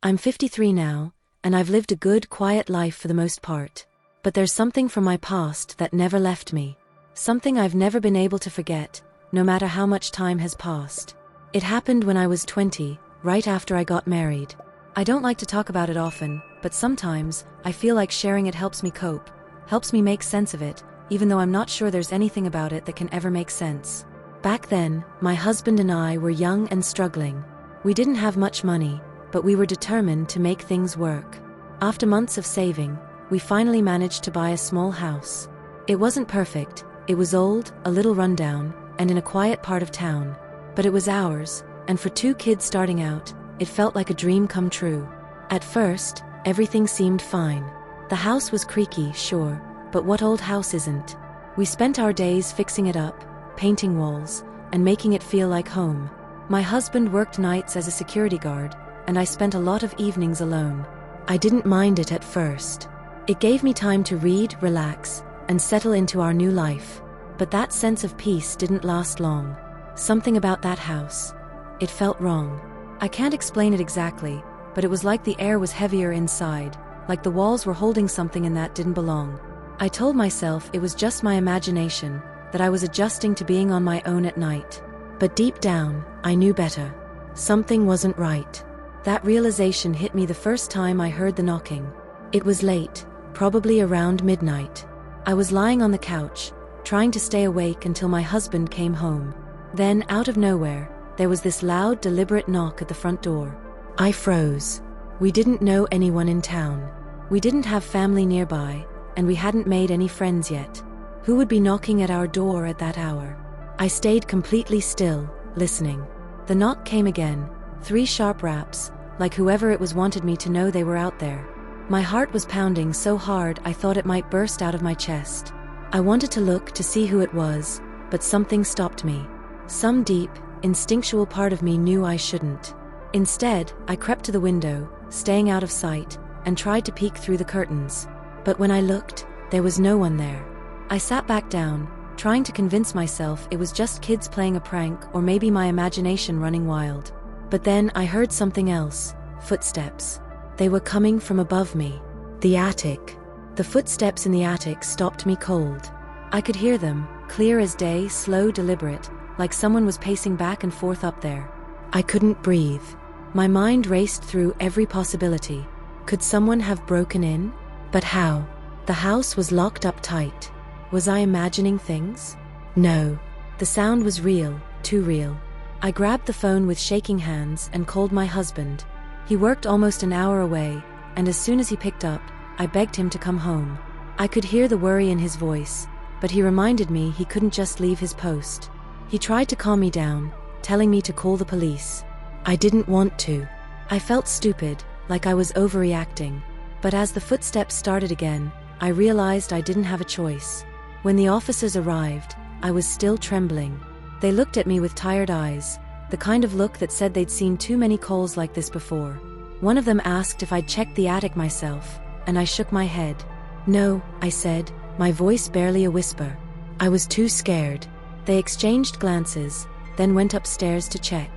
I'm 53 now, and I've lived a good, quiet life for the most part. But there's something from my past that never left me. Something I've never been able to forget, no matter how much time has passed. It happened when I was 20, right after I got married. I don't like to talk about it often, but sometimes I feel like sharing it helps me cope, helps me make sense of it, even though I'm not sure there's anything about it that can ever make sense. Back then, my husband and I were young and struggling. We didn't have much money, but we were determined to make things work. After months of saving, we finally managed to buy a small house. It wasn't perfect, it was old, a little rundown, and in a quiet part of town. But it was ours, and for 2 kids starting out, it felt like a dream come true. At first, everything seemed fine. The house was creaky, sure, but what old house isn't? We spent our days fixing it up, painting walls, and making it feel like home. My husband worked nights as a security guard, and I spent a lot of evenings alone. I didn't mind it at first. It gave me time to read, relax, and settle into our new life. But that sense of peace didn't last long. Something about that house. It felt wrong. I can't explain it exactly, but it was like the air was heavier inside, like the walls were holding something in that didn't belong. I told myself it was just my imagination, that I was adjusting to being on my own at night. But deep down, I knew better. Something wasn't right. That realization hit me the first time I heard the knocking. It was late, probably around midnight. I was lying on the couch, trying to stay awake until my husband came home. Then, out of nowhere, there was this loud, deliberate knock at the front door. I froze. We didn't know anyone in town. We didn't have family nearby, and we hadn't made any friends yet. Who would be knocking at our door at that hour? I stayed completely still, listening. The knock came again, 3 sharp raps, like whoever it was wanted me to know they were out there. My heart was pounding so hard I thought it might burst out of my chest. I wanted to look to see who it was, but something stopped me. Some deep, instinctual part of me knew I shouldn't. Instead, I crept to the window, staying out of sight, and tried to peek through the curtains. But when I looked, there was no one there. I sat back down, trying to convince myself it was just kids playing a prank or maybe my imagination running wild. But then I heard something else, footsteps. They were coming from above me. The attic. The footsteps in the attic stopped me cold. I could hear them, clear as day, slow, deliberate, like someone was pacing back and forth up there. I couldn't breathe. My mind raced through every possibility. Could someone have broken in? But how? The house was locked up tight. Was I imagining things? No. The sound was real, too real. I grabbed the phone with shaking hands and called my husband. He worked almost an hour away, and as soon as he picked up, I begged him to come home. I could hear the worry in his voice, but he reminded me he couldn't just leave his post. He tried to calm me down, telling me to call the police. I didn't want to. I felt stupid, like I was overreacting. But as the footsteps started again, I realized I didn't have a choice. When the officers arrived, I was still trembling. They looked at me with tired eyes, the kind of look that said they'd seen too many calls like this before. One of them asked if I'd checked the attic myself, and I shook my head. No, I said, my voice barely a whisper. I was too scared. They exchanged glances, then went upstairs to check.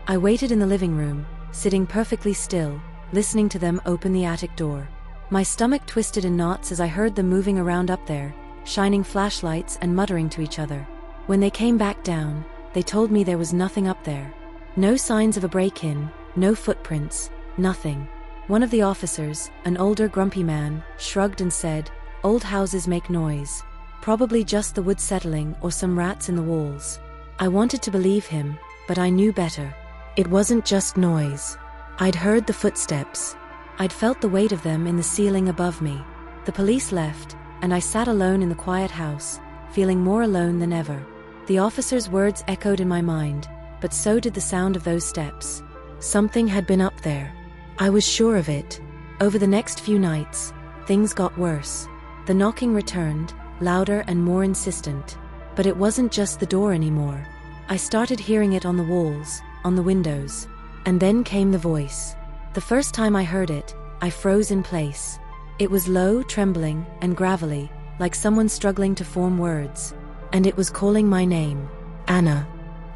I waited in the living room, sitting perfectly still, listening to them open the attic door. My stomach twisted in knots as I heard them moving around up there, shining flashlights and muttering to each other. When they came back down, they told me there was nothing up there. No signs of a break-in, no footprints, nothing. One of the officers, an older grumpy man, shrugged and said, "Old houses make noise. Probably just the wood settling or some rats in the walls." I wanted to believe him, but I knew better. It wasn't just noise. I'd heard the footsteps. I'd felt the weight of them in the ceiling above me. The police left, and I sat alone in the quiet house, feeling more alone than ever. The officer's words echoed in my mind, but so did the sound of those steps. Something had been up there. I was sure of it. Over the next few nights, things got worse. The knocking returned, louder and more insistent. But it wasn't just the door anymore. I started hearing it on the walls, on the windows. And then came the voice. The first time I heard it, I froze in place. It was low, trembling, and gravelly, like someone struggling to form words. And it was calling my name. Anna.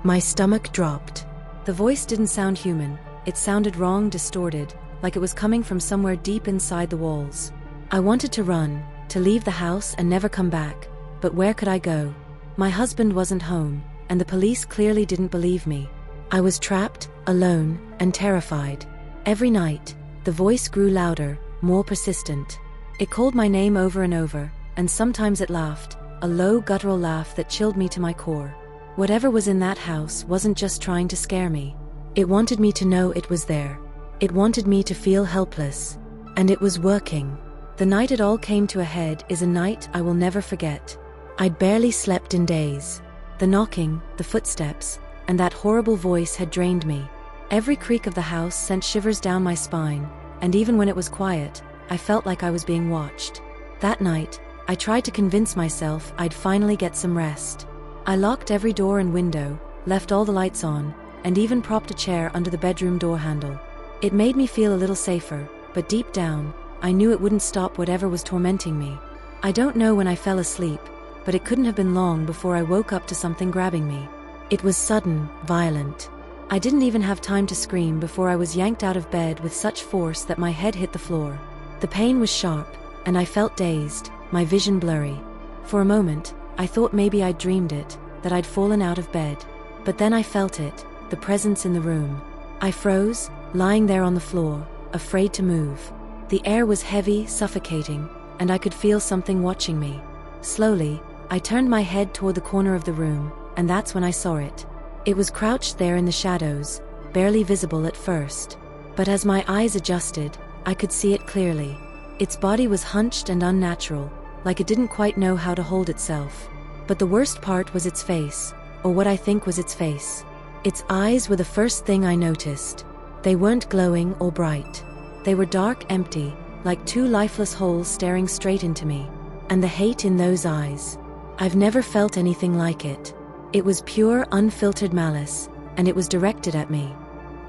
My stomach dropped. The voice didn't sound human. It sounded wrong, distorted, like it was coming from somewhere deep inside the walls. I wanted to run, to leave the house and never come back, but where could I go? My husband wasn't home, and the police clearly didn't believe me. I was trapped, alone, and terrified. Every night, the voice grew louder, more persistent. It called my name over and over, and sometimes it laughed, a low guttural laugh that chilled me to my core. Whatever was in that house wasn't just trying to scare me. It wanted me to know it was there. It wanted me to feel helpless. And it was working. The night it all came to a head is a night I will never forget. I'd barely slept in days. The knocking, the footsteps, and that horrible voice had drained me. Every creak of the house sent shivers down my spine, and even when it was quiet, I felt like I was being watched. That night, I tried to convince myself I'd finally get some rest. I locked every door and window, left all the lights on, and even propped a chair under the bedroom door handle. It made me feel a little safer, but deep down, I knew it wouldn't stop whatever was tormenting me. I don't know when I fell asleep, but it couldn't have been long before I woke up to something grabbing me. It was sudden, violent. I didn't even have time to scream before I was yanked out of bed with such force that my head hit the floor. The pain was sharp, and I felt dazed, my vision blurry. For a moment, I thought maybe I'd dreamed it, that I'd fallen out of bed. But then I felt it, the presence in the room. I froze, lying there on the floor, afraid to move. The air was heavy, suffocating, and I could feel something watching me. Slowly, I turned my head toward the corner of the room, and that's when I saw it. It was crouched there in the shadows, barely visible at first. But as my eyes adjusted, I could see it clearly. Its body was hunched and unnatural, like it didn't quite know how to hold itself. But the worst part was its face, or what I think was its face. Its eyes were the first thing I noticed. They weren't glowing or bright. They were dark, empty, like two lifeless holes staring straight into me. And the hate in those eyes. I've never felt anything like it. It was pure, unfiltered malice, and it was directed at me.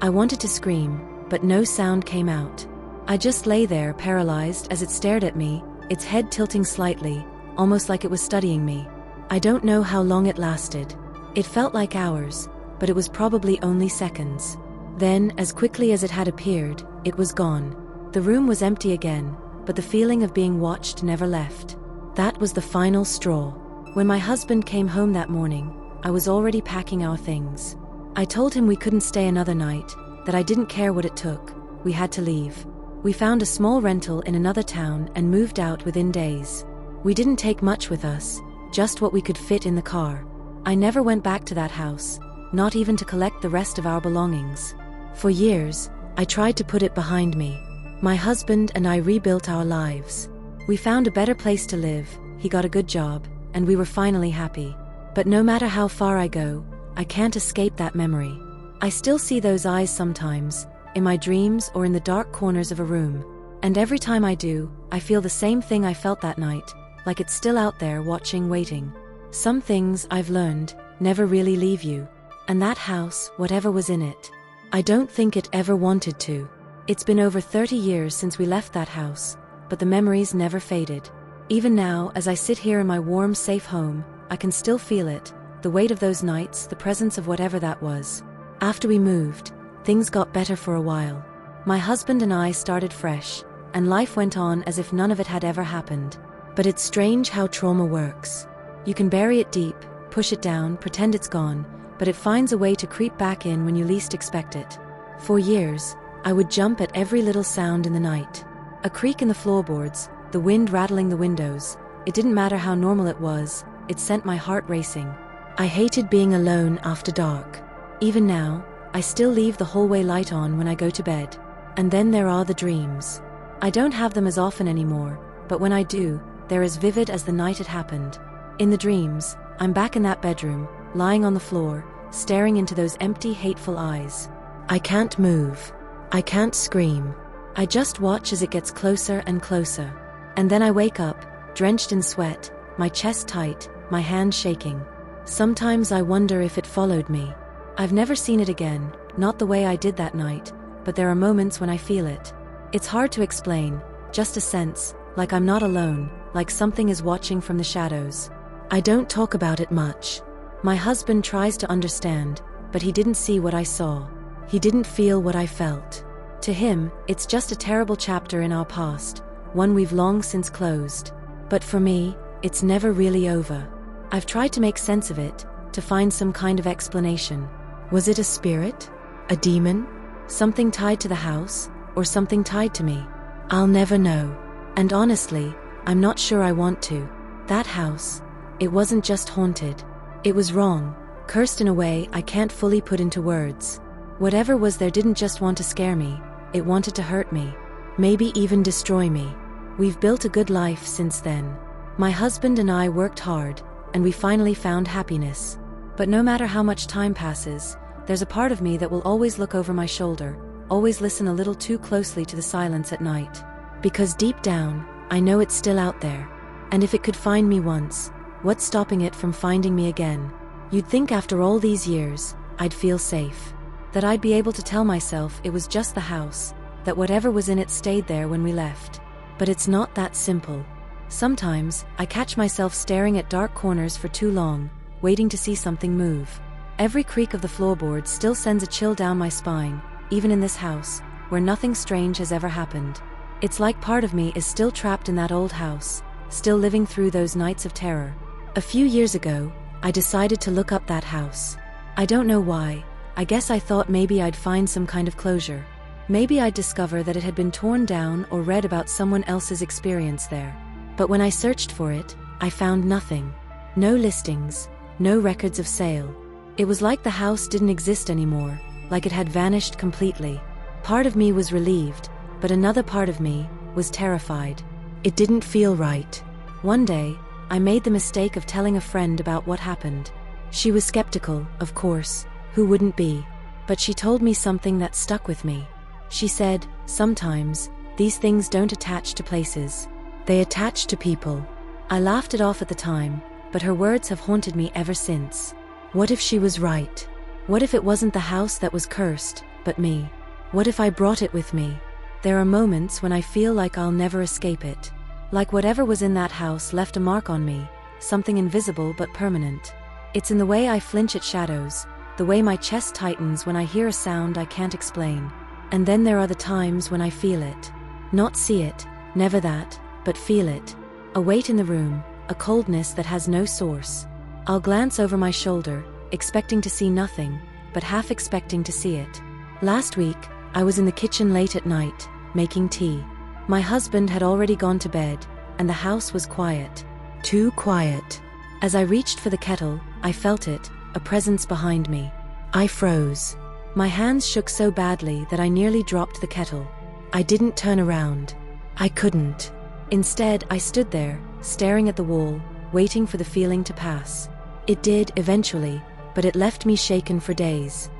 I wanted to scream, but no sound came out. I just lay there, paralyzed, as it stared at me, its head tilting slightly, almost like it was studying me. I don't know how long it lasted. It felt like hours, but it was probably only seconds. Then, as quickly as it had appeared, it was gone. The room was empty again, but the feeling of being watched never left. That was the final straw. When my husband came home that morning, I was already packing our things. I told him we couldn't stay another night, that I didn't care what it took. We had to leave. We found a small rental in another town and moved out within days. We didn't take much with us, just what we could fit in the car. I never went back to that house, not even to collect the rest of our belongings. For years, I tried to put it behind me. My husband and I rebuilt our lives. We found a better place to live, he got a good job, and we were finally happy. But no matter how far I go, I can't escape that memory. I still see those eyes sometimes, in my dreams or in the dark corners of a room. And every time I do, I feel the same thing I felt that night, like it's still out there watching, waiting. Some things I've learned never really leave you. And that house, whatever was in it, I don't think it ever wanted to. It's been over 30 years since we left that house, but the memories never faded. Even now, as I sit here in my warm, safe home, I can still feel it, the weight of those nights, the presence of whatever that was. After we moved, things got better for a while. My husband and I started fresh, and life went on as if none of it had ever happened. But it's strange how trauma works. You can bury it deep, push it down, pretend it's gone, but it finds a way to creep back in when you least expect it. For years, I would jump at every little sound in the night. A creak in the floorboards, the wind rattling the windows. It didn't matter how normal it was, it sent my heart racing. I hated being alone after dark. Even now, I still leave the hallway light on when I go to bed. And then there are the dreams. I don't have them as often anymore, but when I do, they're as vivid as the night it happened. In the dreams, I'm back in that bedroom, lying on the floor, staring into those empty, hateful eyes. I can't move. I can't scream. I just watch as it gets closer and closer. And then I wake up, drenched in sweat, my chest tight, my hands shaking. Sometimes I wonder if it followed me. I've never seen it again, not the way I did that night, but there are moments when I feel it. It's hard to explain, just a sense, like I'm not alone, like something is watching from the shadows. I don't talk about it much. My husband tries to understand, but he didn't see what I saw. He didn't feel what I felt. To him, it's just a terrible chapter in our past, one we've long since closed. But for me, it's never really over. I've tried to make sense of it, to find some kind of explanation. Was it a spirit? A demon? Something tied to the house? Or something tied to me? I'll never know. And honestly, I'm not sure I want to. That house, it wasn't just haunted. It was wrong, cursed in a way I can't fully put into words. Whatever was there didn't just want to scare me, it wanted to hurt me. Maybe even destroy me. We've built a good life since then. My husband and I worked hard, and we finally found happiness. But no matter how much time passes, there's a part of me that will always look over my shoulder, always listen a little too closely to the silence at night. Because deep down, I know it's still out there. And if it could find me once, what's stopping it from finding me again? You'd think after all these years, I'd feel safe. That I'd be able to tell myself it was just the house, that whatever was in it stayed there when we left. But it's not that simple. Sometimes, I catch myself staring at dark corners for too long, waiting to see something move. Every creak of the floorboards still sends a chill down my spine, even in this house, where nothing strange has ever happened. It's like part of me is still trapped in that old house, still living through those nights of terror. A few years ago, I decided to look up that house. I don't know why. I guess I thought maybe I'd find some kind of closure. Maybe I'd discover that it had been torn down or read about someone else's experience there. But when I searched for it, I found nothing. No listings, no records of sale. It was like the house didn't exist anymore, like it had vanished completely. Part of me was relieved, but another part of me was terrified. It didn't feel right. One day, I made the mistake of telling a friend about what happened. She was skeptical, of course, who wouldn't be? But she told me something that stuck with me. She said, sometimes, these things don't attach to places. They attach to people. I laughed it off at the time, but her words have haunted me ever since. What if she was right? What if it wasn't the house that was cursed, but me? What if I brought it with me? There are moments when I feel like I'll never escape it. Like whatever was in that house left a mark on me, something invisible but permanent. It's in the way I flinch at shadows, the way my chest tightens when I hear a sound I can't explain. And then there are the times when I feel it. Not see it, never that, but feel it. A weight in the room, a coldness that has no source. I'll glance over my shoulder, expecting to see nothing, but half expecting to see it. Last week, I was in the kitchen late at night, making tea. My husband had already gone to bed, and the house was quiet. Too quiet. As I reached for the kettle, I felt it, a presence behind me. I froze. My hands shook so badly that I nearly dropped the kettle. I didn't turn around. I couldn't. Instead, I stood there, staring at the wall, waiting for the feeling to pass. It did, eventually, but it left me shaken for days.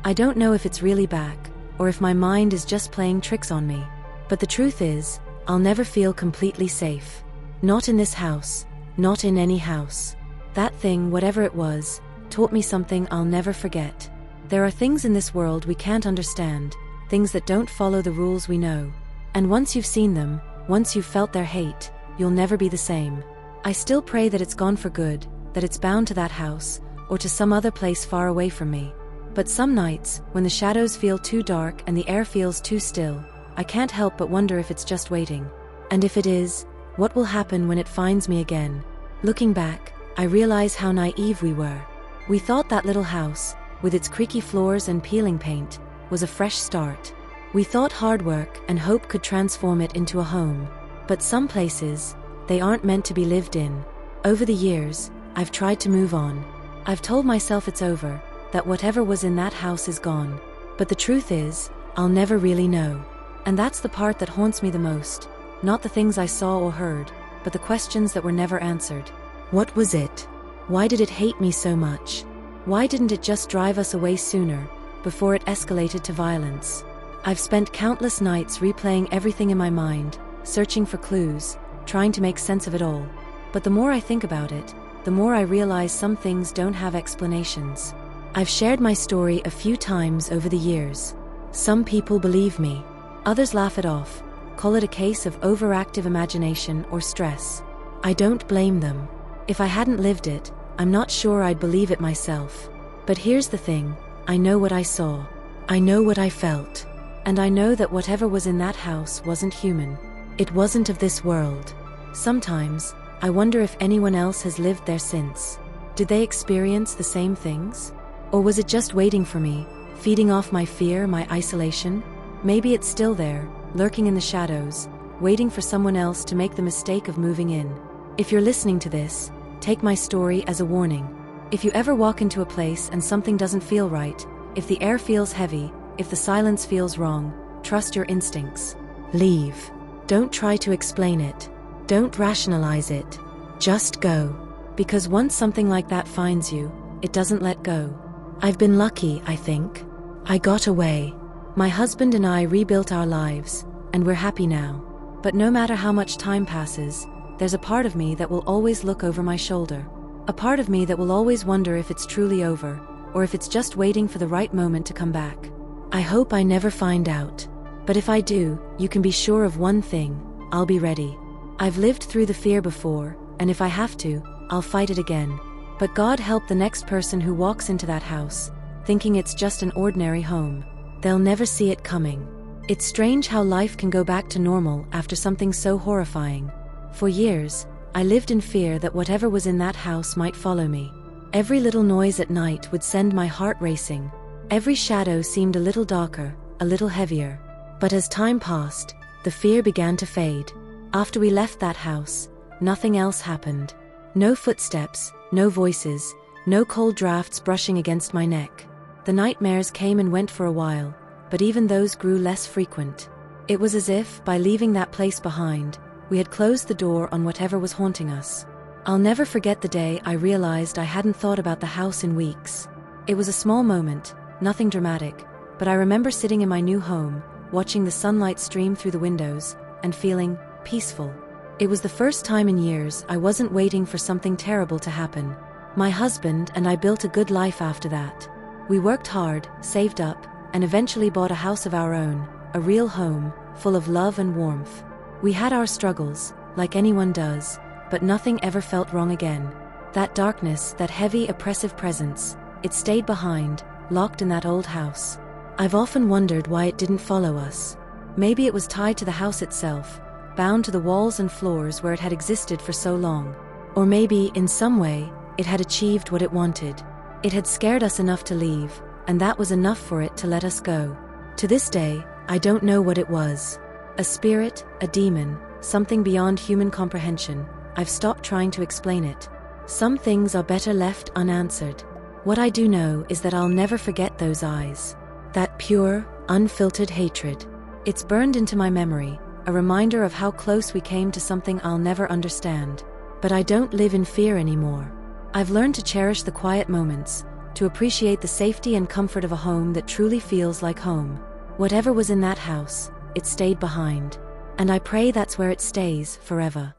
I don't know if it's really back, or if my mind is just playing tricks on me. But the truth is, I'll never feel completely safe. Not in this house, not in any house. That thing, whatever it was, taught me something I'll never forget. There are things in this world we can't understand, things that don't follow the rules we know. And once you've seen them, once you've felt their hate, you'll never be the same. I still pray that it's gone for good, that it's bound to that house, or to some other place far away from me. But some nights, when the shadows feel too dark and the air feels too still, I can't help but wonder if it's just waiting. And if it is, what will happen when it finds me again? Looking back, I realize how naive we were. We thought that little house, with its creaky floors and peeling paint, was a fresh start. We thought hard work and hope could transform it into a home. But some places, they aren't meant to be lived in. Over the years, I've tried to move on. I've told myself it's over, that whatever was in that house is gone. But the truth is, I'll never really know. And that's the part that haunts me the most. Not the things I saw or heard, but the questions that were never answered. What was it? Why did it hate me so much? Why didn't it just drive us away sooner, before it escalated to violence? I've spent countless nights replaying everything in my mind, searching for clues, trying to make sense of it all. But the more I think about it, the more I realize some things don't have explanations. I've shared my story a few times over the years. Some people believe me. Others laugh it off, call it a case of overactive imagination or stress. I don't blame them. If I hadn't lived it, I'm not sure I'd believe it myself. But here's the thing, I know what I saw. I know what I felt. And I know that whatever was in that house wasn't human. It wasn't of this world. Sometimes, I wonder if anyone else has lived there since. Did they experience the same things? Or was it just waiting for me, feeding off my fear, my isolation? Maybe it's still there, lurking in the shadows, waiting for someone else to make the mistake of moving in. If you're listening to this, take my story as a warning. If you ever walk into a place and something doesn't feel right, if the air feels heavy, if the silence feels wrong, trust your instincts. Leave. Don't try to explain it. Don't rationalize it. Just go. Because once something like that finds you, it doesn't let go. I've been lucky, I think. I got away. My husband and I rebuilt our lives, and we're happy now. But no matter how much time passes, there's a part of me that will always look over my shoulder. A part of me that will always wonder if it's truly over, or if it's just waiting for the right moment to come back. I hope I never find out. But if I do, you can be sure of one thing: I'll be ready. I've lived through the fear before, and if I have to, I'll fight it again. But God help the next person who walks into that house, thinking it's just an ordinary home. They'll never see it coming. It's strange how life can go back to normal after something so horrifying. For years, I lived in fear that whatever was in that house might follow me. Every little noise at night would send my heart racing. Every shadow seemed a little darker, a little heavier. But as time passed, the fear began to fade. After we left that house, nothing else happened. No footsteps, no voices, no cold drafts brushing against my neck. The nightmares came and went for a while, but even those grew less frequent. It was as if, by leaving that place behind, we had closed the door on whatever was haunting us. I'll never forget the day I realized I hadn't thought about the house in weeks. It was a small moment, nothing dramatic, but I remember sitting in my new home, watching the sunlight stream through the windows, and feeling peaceful. It was the first time in years I wasn't waiting for something terrible to happen. My husband and I built a good life after that. We worked hard, saved up, and eventually bought a house of our own, a real home, full of love and warmth. We had our struggles, like anyone does, but nothing ever felt wrong again. That darkness, that heavy, oppressive presence, it stayed behind, locked in that old house. I've often wondered why it didn't follow us. Maybe it was tied to the house itself, bound to the walls and floors where it had existed for so long. Or maybe, in some way, it had achieved what it wanted. It had scared us enough to leave, and that was enough for it to let us go. To this day, I don't know what it was. A spirit, a demon, something beyond human comprehension. I've stopped trying to explain it. Some things are better left unanswered. What I do know is that I'll never forget those eyes. That pure, unfiltered hatred. It's burned into my memory, a reminder of how close we came to something I'll never understand. But I don't live in fear anymore. I've learned to cherish the quiet moments, to appreciate the safety and comfort of a home that truly feels like home. Whatever was in that house, it stayed behind. And I pray that's where it stays, forever.